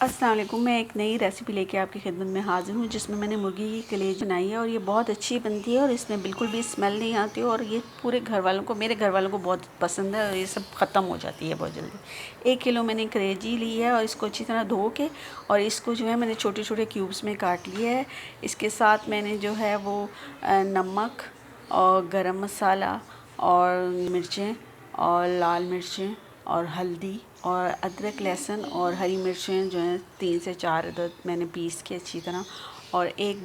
अस्सलाम वालेकुम। मैं एक नई रेसिपी लेके आपकी खिदमत में हाज़िर हूँ जिसमें मैंने मुर्गी की कलेजी बनाई है और ये बहुत अच्छी बनती है और इसमें बिल्कुल भी स्मेल नहीं आती और ये पूरे घर वालों को, मेरे घर वालों को बहुत पसंद है और ये सब ख़त्म हो जाती है बहुत जल्दी। 1 किलो मैंने कलेजी ली है और इसको अच्छी तरह धो के और इसको जो है मैंने छोटे छोटे क्यूब्स में काट लिया है। इसके साथ मैंने जो है वो नमक और गरम मसाला और मिर्चें और लाल मिर्चें और हल्दी और अदरक लहसुन और हरी मिर्चें जो हैं 3 से 4 अदद मैंने पीस के अच्छी तरह और एक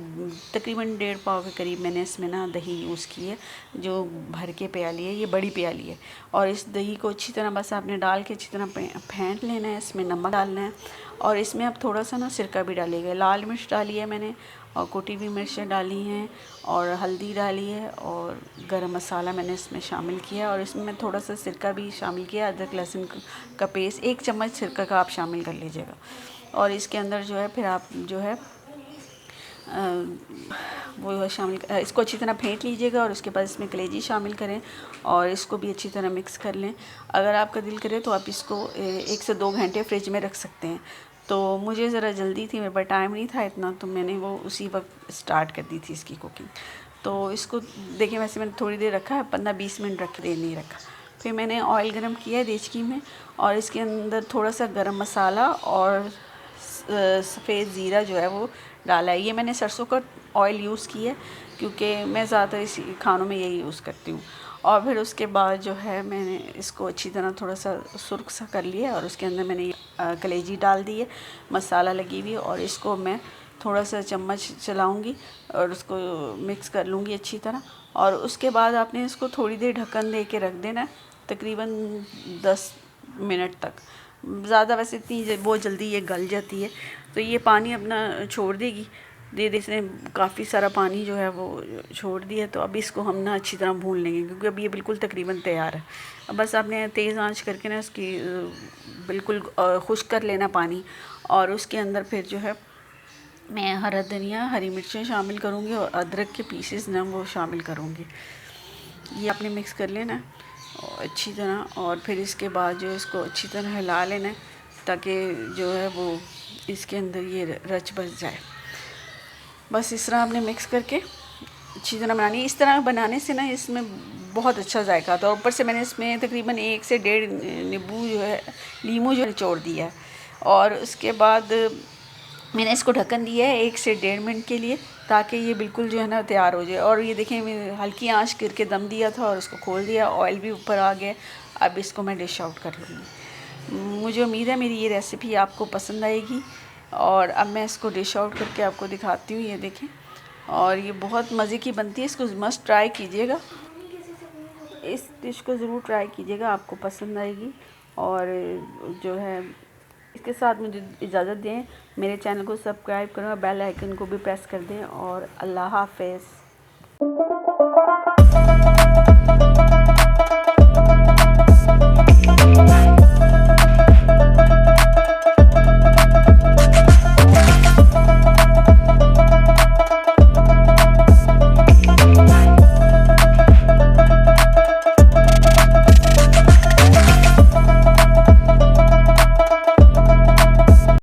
तकरीबन 1.5 पाव के करीब मैंने इसमें ना दही यूज़ की है जो भर के प्याली है, ये बड़ी प्याली है। और इस दही को अच्छी तरह बस आपने डाल के अच्छी तरह फेंट लेना है। इसमें नमक डालना है और इसमें अब थोड़ा सा ना सिरका भी डालिएगा। लाल मिर्च डाली है मैंने और कुटी हुई मिर्चें डाली हैं और हल्दी डाली है और गरम मसाला मैंने इसमें शामिल किया और इसमें थोड़ा सा सिरका भी शामिल किया। अदरक लहसुन का पेस्ट 1 चम्मच सिरका का आप शामिल कर लीजिएगा और इसके अंदर जो है फिर आप जो है वो शामिल इसको अच्छी तरह फेंट लीजिएगा और उसके बाद इसमें कलेजी शामिल करें और इसको भी अच्छी तरह मिक्स कर लें। अगर आपका दिल करे तो आप इसको 1 से 2 घंटे फ्रिज में रख सकते हैं। तो मुझे ज़रा जल्दी थी, मेरे पास टाइम नहीं था इतना, तो मैंने वो उसी वक्त स्टार्ट कर दी थी इसकी कुकिंग। तो इसको देखिए वैसे मैंने थोड़ी देर रखा है, 15-20 मिनट रख दे नहीं रखा। फिर मैंने ऑयल गरम किया है देचकी में और इसके अंदर थोड़ा सा गरम मसाला और सफ़ेद ज़ीरा जो है वो डाला है। ये मैंने सरसों का ऑयल यूज़ किया है क्योंकि मैं ज़्यादातर इसी खानों में यही यूज़ करती हूँ। और फिर उसके बाद जो है मैंने इसको अच्छी तरह थोड़ा सा सुर्ख सा कर लिया और उसके अंदर मैंने कलेजी डाल दी है, मसाला लगी हुई है और इसको मैं थोड़ा सा चम्मच चलाऊंगी और उसको मिक्स कर लूँगी अच्छी तरह। और उसके बाद आपने इसको थोड़ी देर ढक्कन दे के रख देना है, तकरीबन 10 मिनट तक। ज़्यादा वैसे इतनी बहुत जल्दी ये गल जाती है तो ये पानी अपना छोड़ देगी। इसने काफ़ी सारा पानी जो है वो छोड़ दिया। तो अब इसको हम ना अच्छी तरह भून लेंगे क्योंकि अब ये बिल्कुल तकरीबन तैयार है। अब बस आपने तेज़ आंच करके ना इसकी बिल्कुल खुश्क कर लेना पानी और उसके अंदर फिर जो है मैं हरा धनिया, हरी मिर्चें शामिल करूँगी और अदरक के पीसेस ना वो शामिल करूँगी। ये आपने मिक्स कर लेना है अच्छी तरह और फिर इसके बाद जो इसको अच्छी तरह हिला लेना है ताकि जो है वो इसके अंदर ये रच बस जाए। बस इस तरह आपने मिक्स करके अच्छी तरह बनानी है। इस तरह बनाने से ना इसमें बहुत अच्छा जायका आता है। ऊपर से मैंने इसमें तकरीबन 1 से 1.5 नींबू जो है लीमू जो निचोड़ दिया है और उसके बाद मैंने इसको ढक्कन दिया है 1 से 1.5 मिनट के लिए ताकि ये बिल्कुल जो है ना तैयार हो जाए। और ये देखें मैं हल्की आंच करके दम दिया था और उसको खोल दिया, ऑयल भी ऊपर आ गया। अब इसको मैं डिश आउट कर लूँगी। मुझे उम्मीद है मेरी ये रेसिपी आपको पसंद आएगी और अब मैं इसको डिश आउट करके आपको दिखाती हूँ। ये देखें और ये बहुत मज़े की बनती है, इसको मस्ट ट्राई कीजिएगा। इस डिश को ज़रूर ट्राई कीजिएगा, आपको पसंद आएगी। और जो है इसके साथ मुझे इजाज़त दें, मेरे चैनल को सब्सक्राइब करें और बेल आइकन को भी प्रेस कर दें और अल्लाह हाफ़िज़।